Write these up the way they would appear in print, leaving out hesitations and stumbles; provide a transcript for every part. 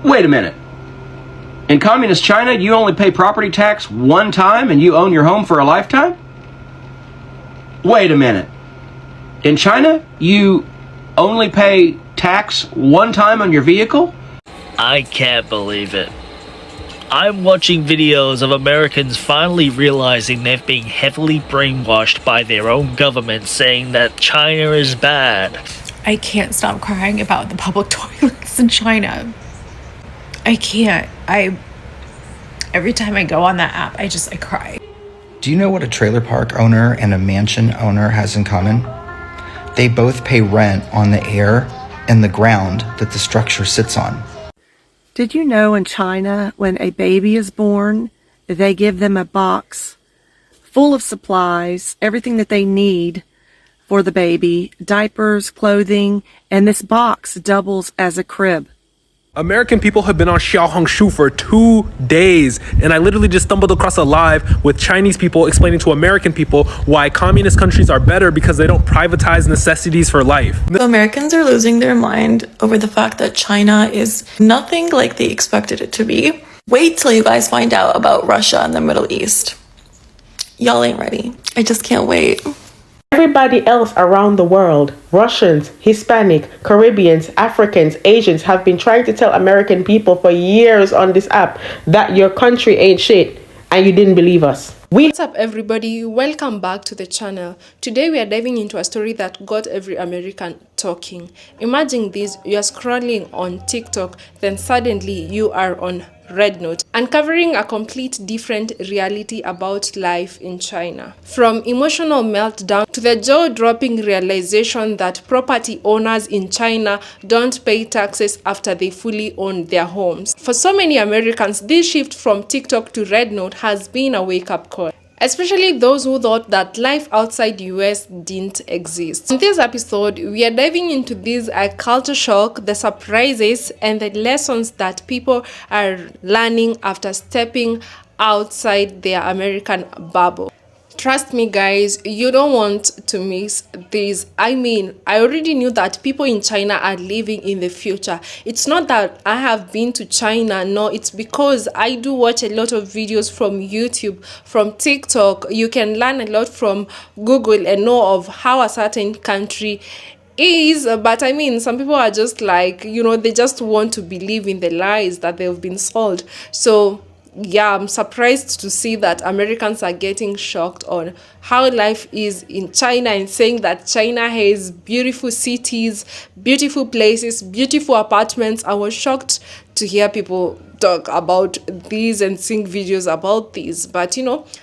Wait a minute. In communist China, you only pay property tax one time and you own your home for a lifetime? Wait a minute. In China, you only pay tax one time on your vehicle? I can't believe it. I'm watching videos of Americans finally realizing they've been heavily brainwashed by their own government saying that China is bad. I can't stop crying about the public toilets in China. I can't. Every time I go on that app, I cry. Do you know what a trailer park owner and a mansion owner has in common? They both pay rent on the air and the ground that the structure sits on. Did you know in China, when a baby is born, they give them a box full of supplies, everything that they need for the baby, diapers, clothing, and this box doubles as a crib. American people have been on Xiaohongshu for 2 days, and I literally just stumbled across a live with Chinese people explaining to American people why communist countries are better because they don't privatize necessities for life. Americans are losing their mind over the fact that China is nothing like they expected it to be. Wait till you guys find out about Russia and the Middle East. Y'all ain't ready. I just can't wait. Everybody else around the world, Russians, Hispanic, Caribbeans, Africans, Asians, have been trying to tell American people for years on this app that your country ain't shit, and you didn't believe us. What's up everybody, welcome back to the channel. Today we are diving into a story that got every American talking. Imagine this, you are scrolling on TikTok, then suddenly you are on Red Note, uncovering a complete different reality about life in China. From emotional meltdown to the jaw-dropping realization that property owners in China don't pay taxes after they fully own their homes. For so many Americans, this shift from TikTok to Red Note has been a wake-up call, especially those who thought that life outside US didn't exist. In this episode, we are diving into this culture shock, the surprises, and the lessons that people are learning after stepping outside their American bubble. Trust me guys, you don't want to miss this. I mean, I already knew that people in China are living in the future. It's not that I have been to China, no, it's because I do watch a lot of videos from YouTube, from TikTok. You can learn a lot from Google and know of how a certain country is, but I mean, some people are just like, they just want to believe in the lies that they've been sold. So yeah, I'm surprised to see that Americans are getting shocked on how life is in China and saying that China has beautiful cities, beautiful places, beautiful apartments. I was shocked to hear people talk about these and sing videos about these, but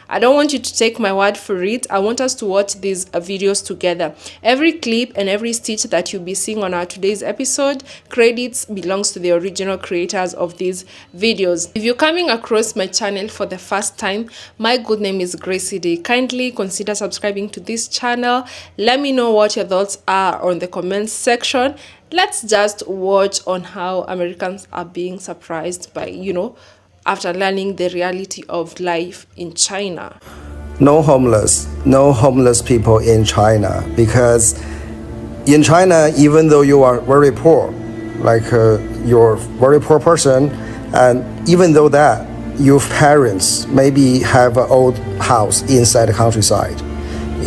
I don't want you to take my word for it. I want us to watch these videos together. Every clip and every stitch that you'll be seeing on our today's episode, credits belongs to the original creators of these videos. If you're coming across my channel for the first time, my good name is Gracey D. Kindly consider subscribing to this channel. Let me know what your thoughts are on the comments section. Let's just watch on how Americans are being surprised by, after learning the reality of life in China. No homeless people in China, because in China, even though you are very poor, like you're a very poor person, and even though that your parents maybe have an old house inside the countryside,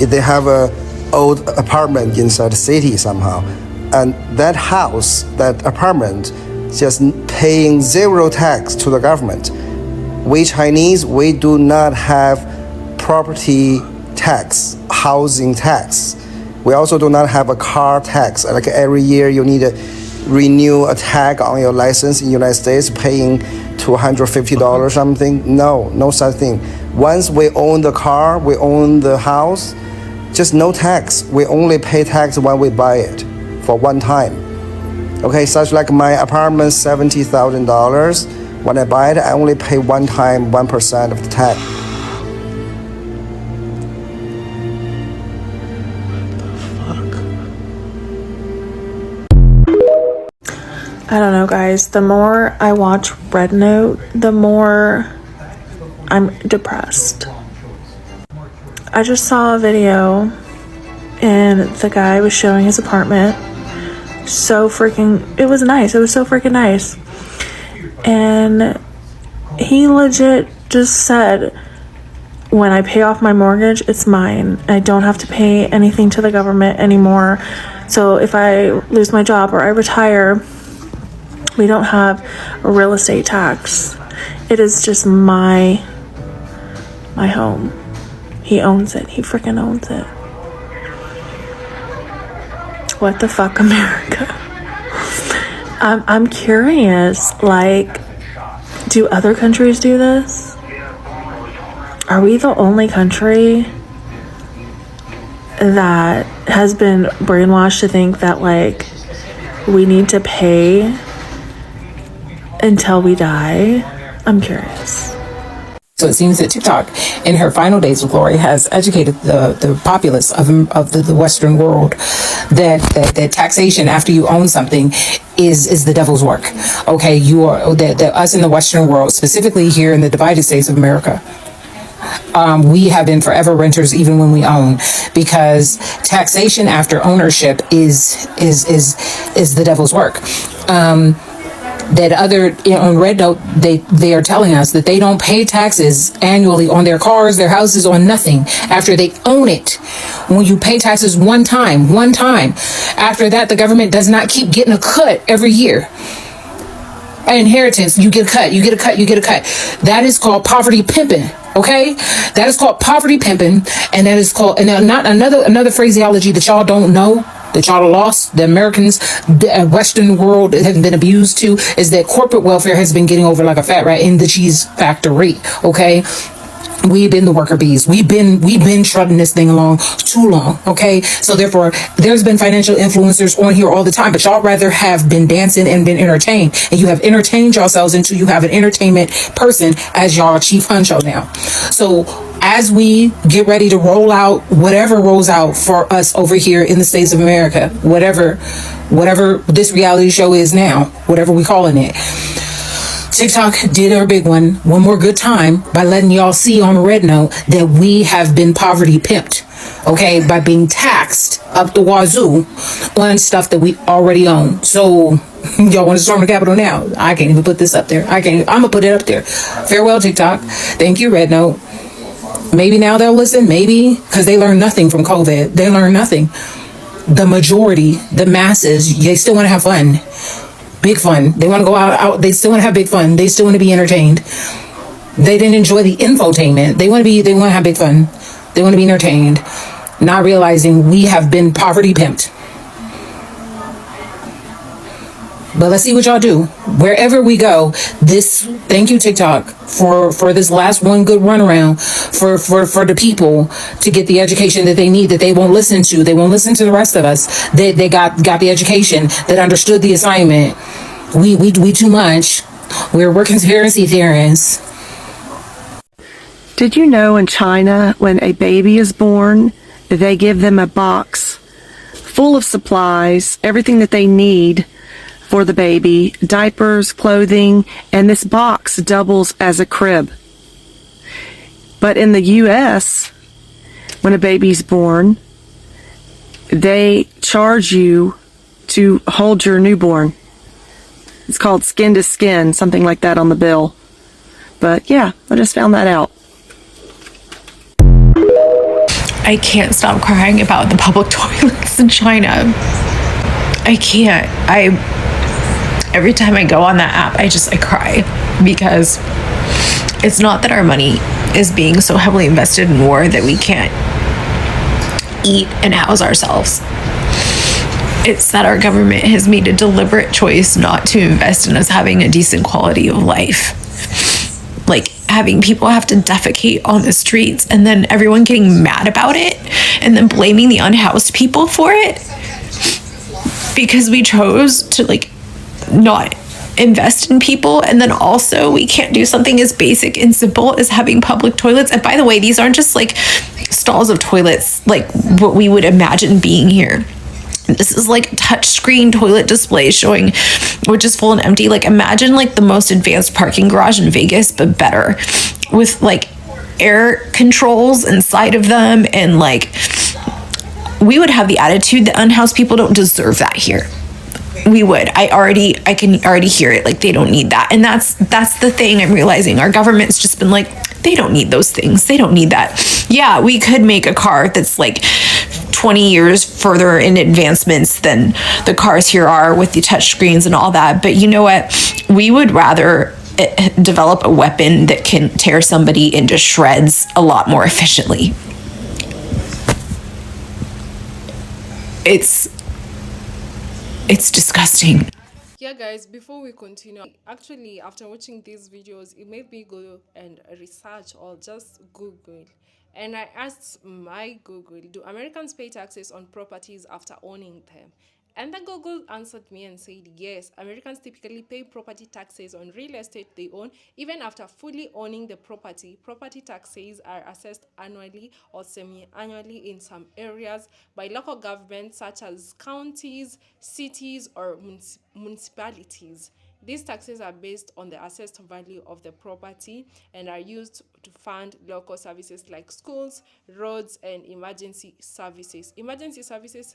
they have an old apartment inside the city somehow, and that house, that apartment, just paying zero tax to the government. We Chinese, we do not have property tax, housing tax. We also do not have a car tax. Like every year you need to renew a tag on your license in the United States, paying $250 something. No such thing. Once we own the car, we own the house, just no tax. We only pay tax when we buy it for one time. Okay, such like my apartment, $70,000. When I buy it, I only pay one time 1% of the tax. I don't know guys, the more I watch Red Note, the more I'm depressed. I just saw a video and the guy was showing his apartment. It was nice. It was so freaking nice. And he legit just said, when I pay off my mortgage, it's mine. I don't have to pay anything to the government anymore. So if I lose my job or I retire, we don't have a real estate tax. It is just my home. He owns it. He freaking owns it. What the fuck, America? I'm curious, like, do other countries do this? Are we the only country that has been brainwashed to think that, like, we need to pay until we die? I'm curious. So it seems that TikTok, in her final days of glory, has educated the populace of the Western world that taxation after you own something is the devil's work. Okay, you are that us in the Western world, specifically here in the divided states of America. We have been forever renters even when we own, because taxation after ownership is the devil's work. That on Red Note, they are telling us that they don't pay taxes annually on their cars, their houses, on nothing after they own it. When you pay taxes one time, after that, the government does not keep getting a cut every year. An inheritance, you get a cut. That is called poverty pimping. Okay, that is called poverty pimping, and that is called, and not another phraseology that y'all don't know, that y'all lost, the Americans, the Western world has been abused to, is that corporate welfare has been getting over like a fat rat in the cheese factory. Okay, we've been the worker bees. We've been trotting this thing along too long. Okay, so therefore there's been financial influencers on here all the time, but y'all rather have been dancing and been entertained, and you have entertained yourselves into you have an entertainment person as y'all chief honcho now. So as we get ready to roll out whatever rolls out for us over here in the States of America, whatever this reality show is now, whatever we calling it, TikTok did our big one more good time by letting y'all see on Red Note that we have been poverty pimped, okay, by being taxed up the wazoo on stuff that we already own. So y'all want to storm the Capitol now? I can't even put this up there. I'm gonna put it up there. Farewell, TikTok. Thank you, Red Note. Maybe now they'll listen, maybe, because they learned nothing from COVID. They learned nothing. The majority, the masses, they still want to have fun. Big fun. They want to go out. They still want to have big fun. They still want to be entertained. They didn't enjoy the infotainment. They want to have big fun. They want to be entertained, not realizing we have been poverty pimped. But let's see what y'all do. Wherever we go, thank you, TikTok, for this last one good runaround for the people to get the education that they need, that they won't listen to. They won't listen to the rest of us. They got the education, that understood the assignment. We too much. We're conspiracy theorists. Did you know in China, when a baby is born, they give them a box full of supplies, everything that they need for the baby, diapers, clothing, and this box doubles as a crib. But in the U.S., when a baby's born, they charge you to hold your newborn. It's called skin to skin, something like that on the bill. But yeah, I just found that out. I can't stop crying about the public toilets in China. I can't. Every time I go on that app, I cry, because it's not that our money is being so heavily invested in war that we can't eat and house ourselves. It's that our government has made a deliberate choice not to invest in us having a decent quality of life. Like having people have to defecate on the streets and then everyone getting mad about it and then blaming the unhoused people for it because we chose to not invest in people. And then also we can't do something as basic and simple as having public toilets. And by the way, these aren't just stalls of toilets like what we would imagine being here. This is touchscreen toilet displays showing which is full and empty. Imagine the most advanced parking garage in Vegas, but better, with air controls inside of them. And we would have the attitude that unhoused people don't deserve that here. We would. I can already hear it. Like, they don't need that. And that's the thing I'm realizing. Our government's just been like, they don't need those things. They don't need that. Yeah, we could make a car that's like 20 years further in advancements than the cars here are with the touch screens and all that. But you know what? We would rather develop a weapon that can tear somebody into shreds a lot more efficiently. It's disgusting. Yeah, guys, before we continue, actually, after watching these videos, it made me go and research or just Google. And I asked my Google, do Americans pay taxes on properties after owning them? And the Google answered me and said, yes, Americans typically pay property taxes on real estate they own, even after fully owning the property. Property taxes are assessed annually or semi-annually in some areas by local governments such as counties, cities, or municipalities. These taxes are based on the assessed value of the property and are used to fund local services like schools, roads, and emergency services.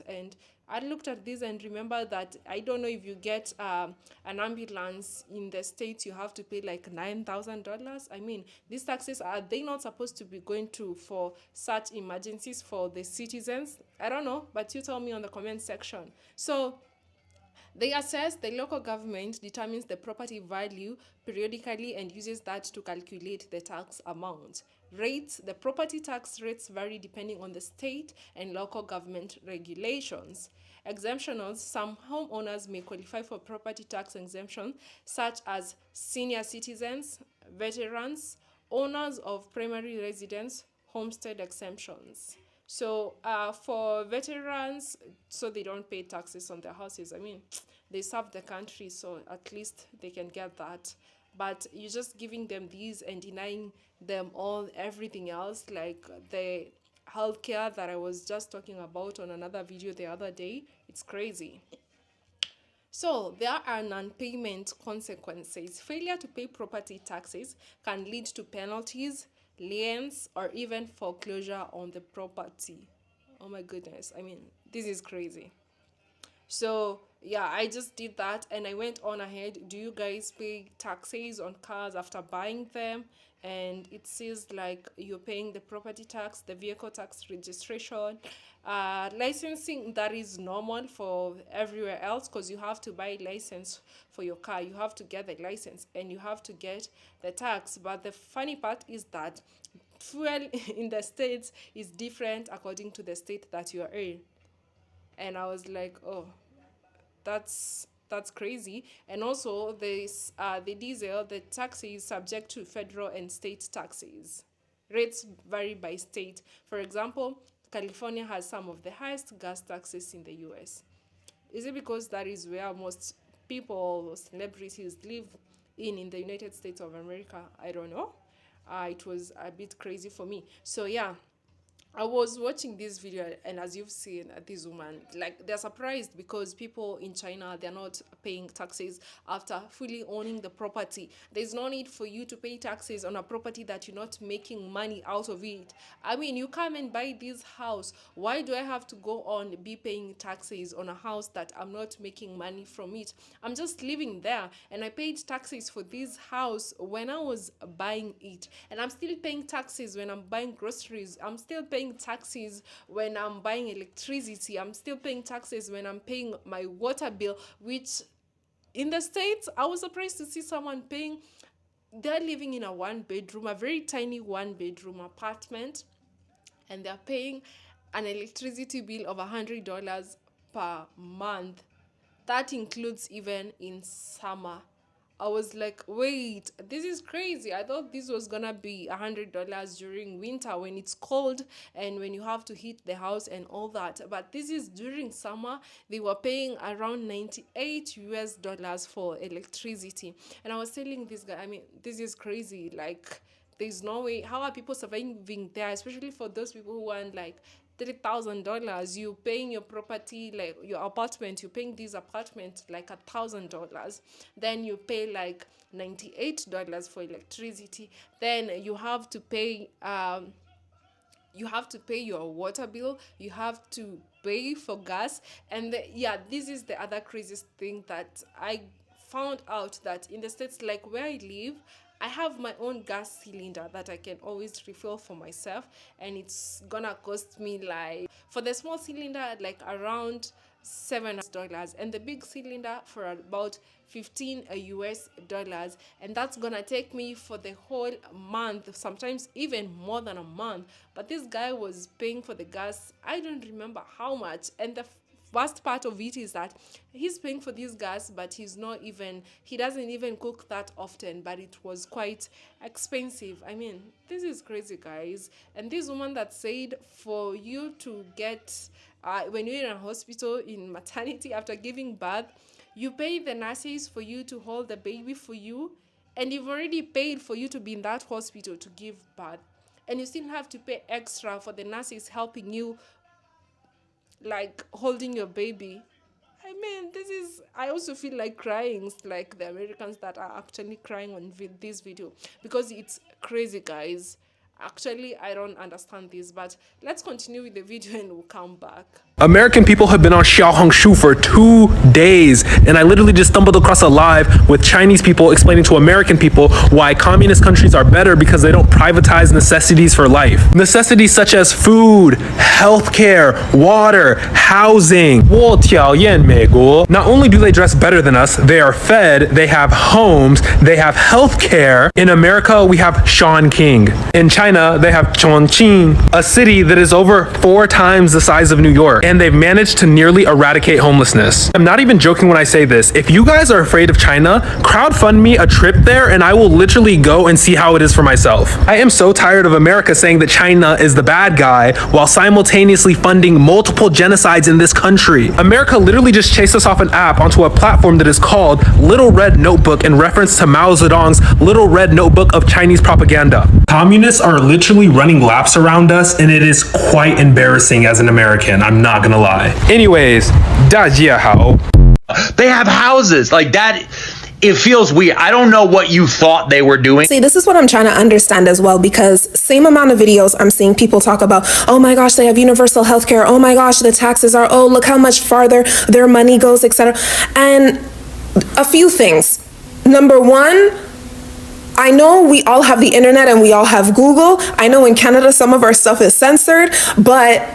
And I looked at this and remember that I don't know if you get an ambulance in the States, you have to pay like $9,000. I mean, these taxes, are they not supposed to be going to for such emergencies for the citizens? I don't know, but you tell me on the comment section. So the local government determines the property value periodically and uses that to calculate the tax amount. The property tax rates vary depending on the state and local government regulations. Exemptions: some homeowners may qualify for property tax exemption, such as senior citizens, veterans, owners of primary residence, homestead exemptions. So for veterans, so they don't pay taxes on their houses. I mean, they serve the country, so at least they can get that. But you're just giving them these and denying them everything else, like the healthcare that I was just talking about on another video the other day. It's crazy. So there are non-payment consequences. Failure to pay property taxes can lead to penalties, liens, or even foreclosure on the property. Oh my goodness. I mean, this is crazy. So yeah, I just did that and I went on ahead. Do you guys pay taxes on cars after buying them? And it says like you're paying the property tax, the vehicle tax, registration, licensing. That is normal for everywhere else, because you have to buy a license for your car, you have to get the license, and you have to get the tax. But the funny part is that fuel in the States is different according to the state that you are in. And I was like, oh, that's crazy. And also this the diesel, the tax is subject to federal and state taxes. Rates vary by state. For example, California has some of the highest gas taxes in the US. Is it because that is where most people, celebrities, live in the United States of America? I don't know. It was a bit crazy for me. So yeah, I was watching this video, and as you've seen, this woman, like, they're surprised because people in China, they're not paying taxes after fully owning the property. There's no need for you to pay taxes on a property that you're not making money out of it. I mean, you come and buy this house. Why do I have to go on be paying taxes on a house that I'm not making money from it? I'm just living there, and I paid taxes for this house when I was buying it, and I'm still paying taxes when I'm buying groceries. I'm still paying taxes when I'm buying electricity. I'm still paying taxes when I'm paying my water bill, which in the States, I was surprised to see someone paying. They're living in a a very tiny one-bedroom apartment, and they're paying an electricity bill of $100 per month. That includes even in summer. I was like, wait, this is crazy. I thought this was gonna be $100 during winter when it's cold and when you have to heat the house and all that. But this is during summer. They were paying around $98 for electricity. And I was telling this guy, I mean, this is crazy. Like, there's no way. How are people surviving there? Especially for those people who want like $3,000. You paying your property, like your apartment, you're paying this apartment like $1,000. Then you pay like $98 for electricity. Then you have to pay your water bill. You have to pay for gas. And yeah, this is the other craziest thing that I found out, that in the States, like where I live, I have my own gas cylinder that I can always refill for myself, and it's gonna cost me, like, for the small cylinder, like around $7, and the big cylinder for about $15 US, and that's gonna take me for the whole month, sometimes even more than a month. But this guy was paying for the gas, I don't remember how much, and the worst part of it is that he's paying for this gas, but he doesn't even cook that often, but it was quite expensive. I mean, this is crazy, guys. And this woman that said for you to get when you're in a hospital, in maternity, after giving birth, you pay the nurses for you to hold the baby for you, and you've already paid for you to be in that hospital to give birth, and you still have to pay extra for the nurses helping you, like holding your baby. I mean, I also feel like crying, like the Americans that are actually crying on this video, because it's crazy, guys. Actually, I don't understand this, but let's continue with the video and we'll come back. American people have been on Xiaohongshu for 2 days, and I literally just stumbled across a live with Chinese people explaining to American people why communist countries are better because they don't privatize necessities for life. Necessities such as food, healthcare, water, housing. Not only do they dress better than us, they are fed, they have homes, they have healthcare. In America, we have Sean King. In China, they have Chongqing, a city that is over 4 times the size of New York, and they've managed to nearly eradicate homelessness. I'm not even joking when I say this. If you guys are afraid of China, crowdfund me a trip there and I will literally go and see how it is for myself. I am so tired of America saying that China is the bad guy while simultaneously funding multiple genocides in this country. America literally just chased us off an app onto a platform that is called Little Red Notebook in reference to Mao Zedong's Little Red Notebook of Chinese propaganda. Communists are literally running laps around us, and it is quite embarrassing as an American. I'm not gonna lie. Anyways, 大家好. They have houses like that. It feels weird. I don't know what you thought they were doing. See, this is what I'm trying to understand as well, because same amount of videos I'm seeing people talk about, oh my gosh, they have universal health care. Oh my gosh, the taxes are, oh, look how much farther their money goes, etc. And a few things. Number one, I know we all have the internet and we all have Google. I know in Canada some of our stuff is censored, but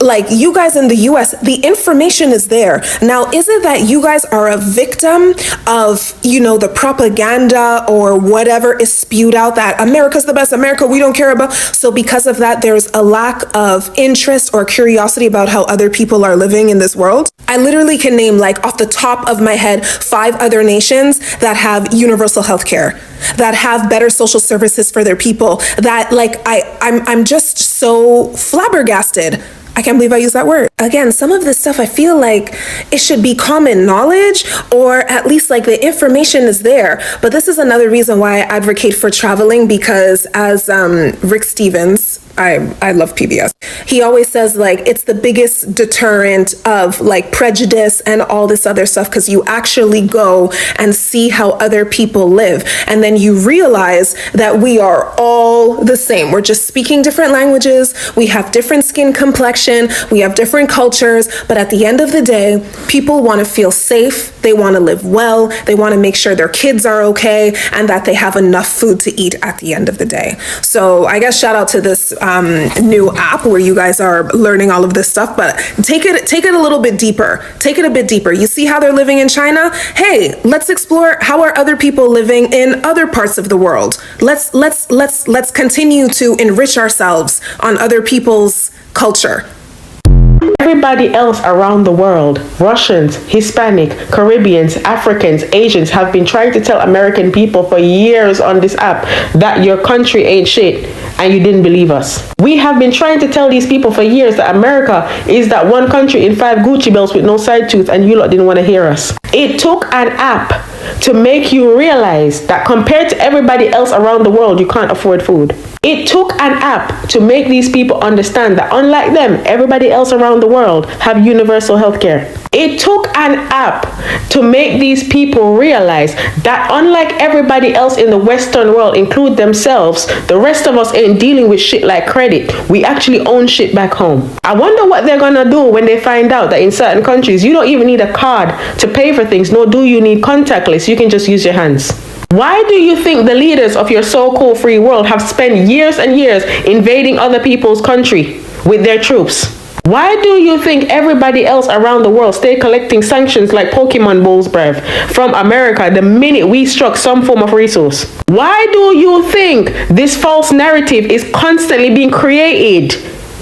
like you guys in the US, the information is there. Now, is it that you guys are a victim of, you know, the propaganda or whatever is spewed out that America's the best, America we don't care about? So because of that, there's a lack of interest or curiosity about how other people are living in this world? I literally can name, like off the top of my head, 5 other nations that have universal health care, that have better social services for their people, that like I'm just so flabbergasted. I can't believe I used that word. Again, some of this stuff I feel like it should be common knowledge, or at least like the information is there. But this is another reason why I advocate for traveling, because as Rick Stevens, I love PBS. He always says like it's the biggest deterrent of like prejudice and all this other stuff, because you actually go and see how other people live, and then you realize that we are all the same. We're just speaking different languages, we have different skin complexion, we have different cultures, but at the end of the day, people want to feel safe, they want to live well, they want to make sure their kids are okay, and that they have enough food to eat at the end of the day. So I guess shout out to this new app where you guys are learning all of this stuff, but take it a little bit deeper. Take it a bit deeper. You see how they're living in China? Hey, let's explore how are other people living in other parts of the world. Let's continue to enrich ourselves on other people's culture. Everybody else around the world, Russians, Hispanic, Caribbeans, Africans, Asians, have been trying to tell American people for years on this app that your country ain't shit, and you didn't believe us. We have been trying to tell these people for years that America is that one country in 5 Gucci belts with no side tooth, and you lot didn't want to hear us. It took an app to make you realize that compared to everybody else around the world, you can't afford food. It took an app to make these people understand that unlike them, everybody else around the world have universal health care. It took an app to make these people realize that unlike everybody else in the Western world, include themselves, the rest of us ain't dealing with shit like credit. We actually own shit back home. I wonder what they're gonna do when they find out that in certain countries, you don't even need a card to pay for things, nor do you need contactless. You can just use your hands. Why do you think the leaders of your so-called free world have spent years and years invading other people's country with their troops? Why do you think everybody else around the world stay collecting sanctions like Pokemon balls, bruv, from America the minute we struck some form of resource? Why do you think this false narrative is constantly being created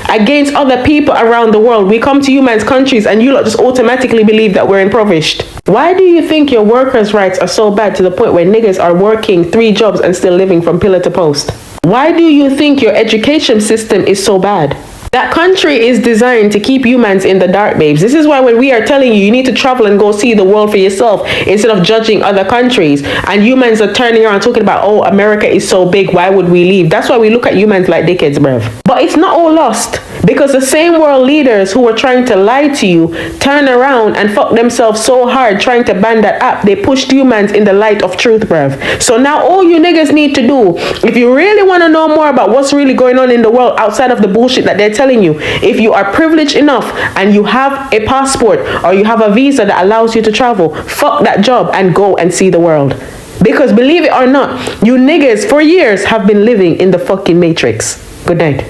against other people around the world? We come to you man's countries and you lot just automatically believe that we're impoverished. Why do you think your workers' rights are so bad to the point where niggas are working 3 jobs and still living from pillar to post? Why do you think your education system is so bad? That country is designed to keep humans in the dark, babes. This is why when we are telling you need to travel and go see the world for yourself instead of judging other countries, and humans are turning around talking about, oh, America is so big, why would we leave? That's why we look at humans like dickheads, bruv. But it's not all lost, because the same world leaders who were trying to lie to you turn around and fuck themselves so hard trying to ban that app, they pushed humans in the light of truth, bruv. So now all you niggas need to do, if you really want to know more about what's really going on in the world outside of the bullshit that they're telling you, if you are privileged enough and you have a passport or you have a visa that allows you to travel, fuck that job and go and see the world. Because believe it or not, you niggas for years have been living in the fucking matrix. Good night.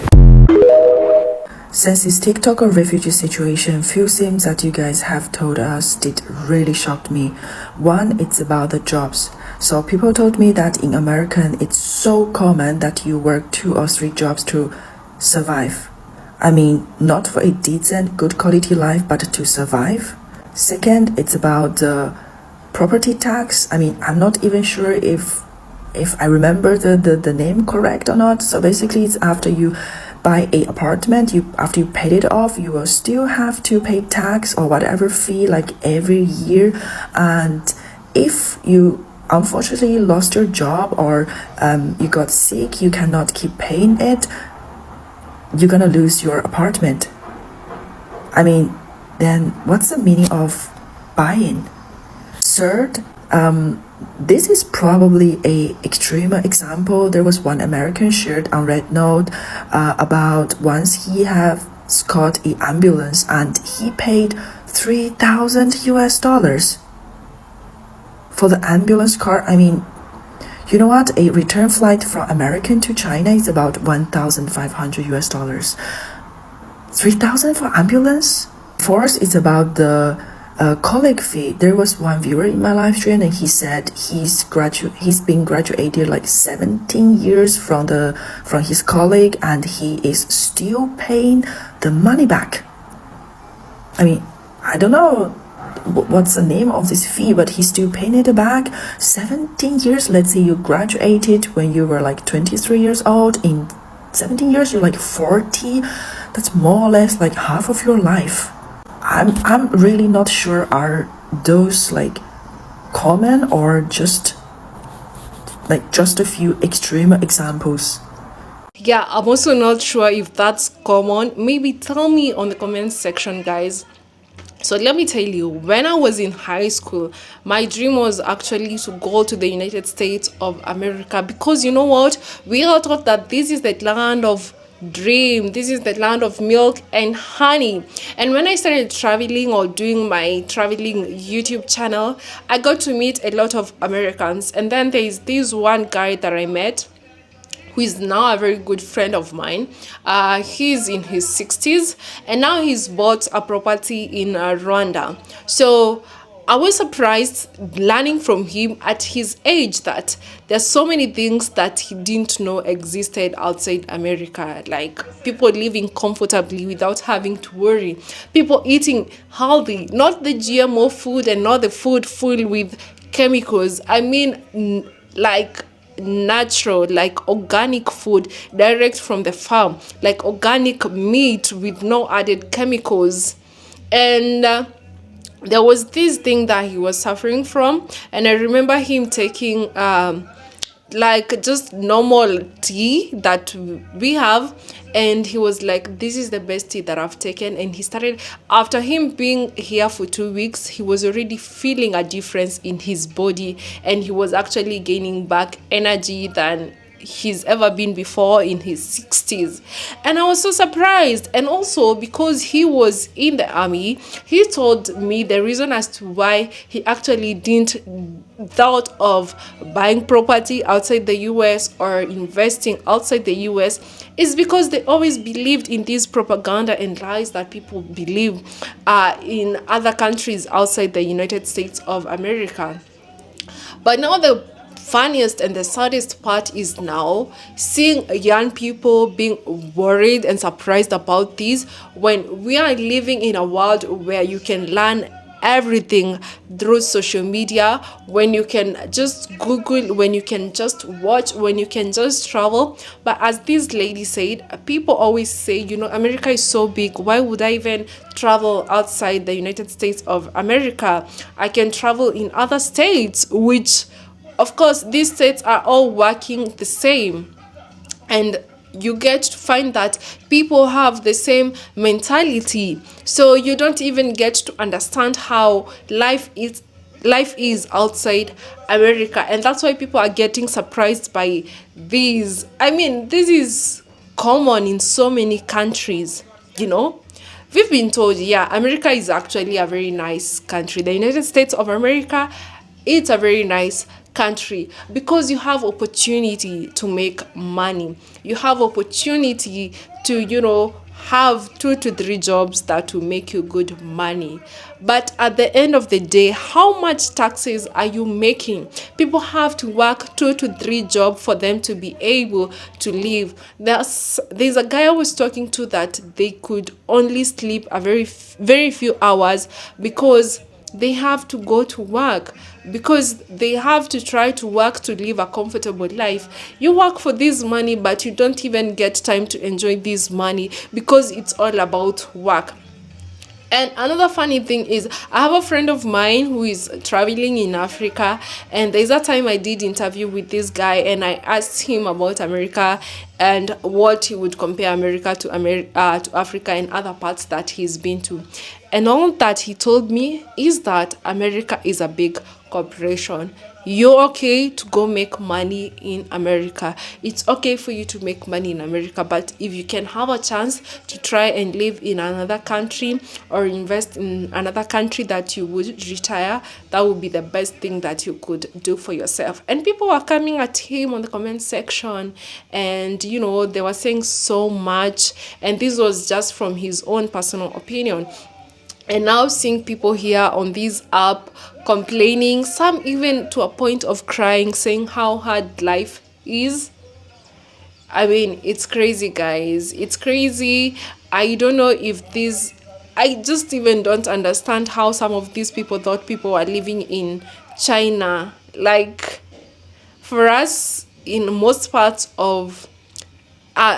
Since this TikToker refugee situation, few things that you guys have told us did really shocked me. One, it's about the jobs. So people told me that in America, it's so common that you work 2 or 3 jobs to survive. I mean, not for a decent, good quality life, but to survive. Second, it's about the property tax. I mean, I'm not even sure if I remember the name correct or not. So basically, it's after you buy a apartment, after you paid it off, you will still have to pay tax or whatever fee like every year. And if you unfortunately lost your job or you got sick, you cannot keep paying it, you're gonna lose your apartment. I mean, then what's the meaning of buying? Third, this is probably a extreme example. There was one American shared on Rednote about once he has got an ambulance and he paid $3,000 US for the ambulance car. I mean, you know what? A return flight from America to China is about $1,500 US. 3,000 for ambulance? Fourth is about the colleague fee. There was one viewer in my live stream and he said he's been graduated like 17 years from his colleague and he is still paying the money back. I mean, I don't know what's the name of this fee, but he's still paying it back. 17 years. Let's say you graduated when you were like 23 years old. In 17 years you're like 40. That's more or less like half of your life. I'm really not sure, are those like common or just a few extreme examples? Yeah, I'm also not sure if that's common. Maybe tell me on the comment section, guys. So let me tell you, when I was in high school, my dream was actually to go to the United States of America, because you know what? We all thought that this is the land of dream, this is the land of milk and honey. And when I started traveling or doing my traveling YouTube channel, I got to meet a lot of Americans. And then there is this one guy that I met who is now a very good friend of mine. He's in his 60s and now he's bought a property in Rwanda. So I was surprised learning from him at his age that there's so many things that he didn't know existed outside America, like people living comfortably without having to worry, people eating healthy, not the GMO food and not the food full with chemicals. I mean, like natural, like organic food direct from the farm, like organic meat with no added chemicals. And there was this thing that he was suffering from, and I remember him taking like just normal tea that we have, and he was like, this is the best tea that I've taken. And he started, after him being here for 2 weeks, he was already feeling a difference in his body, and he was actually gaining back energy than he's ever been before in his 60s. And I was so surprised. And also because he was in the army, he told me the reason as to why he actually didn't thought of buying property outside the US or investing outside the US is because they always believed in this propaganda and lies that people believe in other countries outside the United States of America. But now the funniest and the saddest part is now seeing young people being worried and surprised about this, when we are living in a world where you can learn everything through social media, when you can just Google, when you can just watch, when you can just travel. But as this lady said, people always say, you know, America is so big, why would I even travel outside the United States of America? I can travel in other states, which of course these states are all working the same. And you get to find that people have the same mentality, so you don't even get to understand how life is outside America. And that's why people are getting surprised by these. I mean, this is common in so many countries, you know. We've been told, yeah, America is actually a very nice country. The United States of America, it's a very nice country because you have opportunity to make money. You have opportunity to, you know, have 2 to 3 jobs that will make you good money. But at the end of the day, how much taxes are you making? People have to work 2 to 3 jobs for them to be able to live. There's a guy I was talking to that they could only sleep a very few hours because they have to go to work, because they have to try to work to live a comfortable life. You work for this money, but you don't even get time to enjoy this money because it's all about work. And another funny thing is, I have a friend of mine who is traveling in Africa, and there's a time I did interview with this guy, and I asked him about America and what he would compare America to Africa and other parts that he's been to. And all that he told me is that America is a big corporation. You're okay to go make money in America. It's okay for you to make money in America, but if you can have a chance to try and live in another country or invest in another country that you would retire, that would be the best thing that you could do for yourself. And people were coming at him on the comment section, and you know, they were saying so much, and this was just from his own personal opinion. And now seeing people here on this app complaining, some even to a point of crying, saying how hard life is. I mean, it's crazy, guys. It's crazy. I don't know if this... I just even don't understand how some of these people thought people were living in China. Like, for us, in most parts of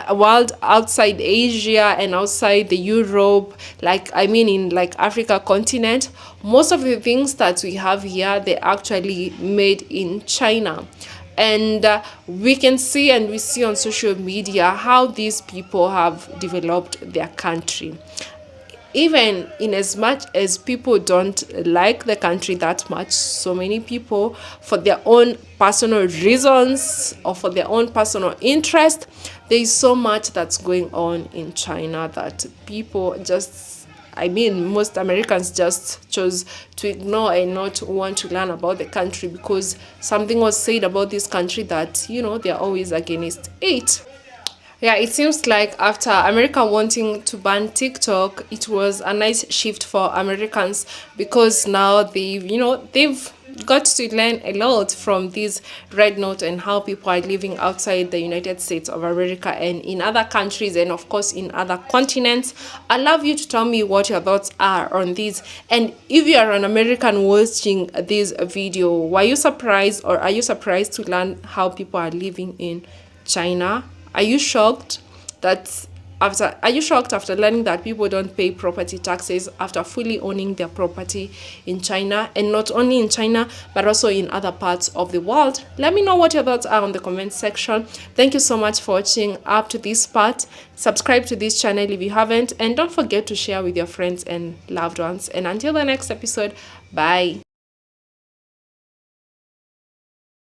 world outside Asia and outside the Europe, like I mean in like Africa continent, most of the things that we have here, they're actually made in China. And we can see, and we see on social media, how these people have developed their country. Even in as much as people don't like the country that much, so many people, for their own personal reasons or for their own personal interest, there is so much that's going on in China that people just, I mean, most Americans just chose to ignore and not want to learn about the country because something was said about this country that, you know, they're always against it. Yeah, it seems like after America wanting to ban TikTok, it was a nice shift for Americans because now they've got to learn a lot from this red note and how people are living outside the United States of America and in other countries and of course in other continents. I'd love you to tell me what your thoughts are on this. And if you are an American watching this video, were you surprised or are you surprised to learn how people are living in China? Are you shocked that Are you shocked after learning that people don't pay property taxes after fully owning their property in China, and not only in China but also in other parts of the world? Let me know what your thoughts are on the comment section. Thank you so much for watching up to this part. Subscribe to this channel if you haven't, and don't forget to share with your friends and loved ones. And until the next episode, bye.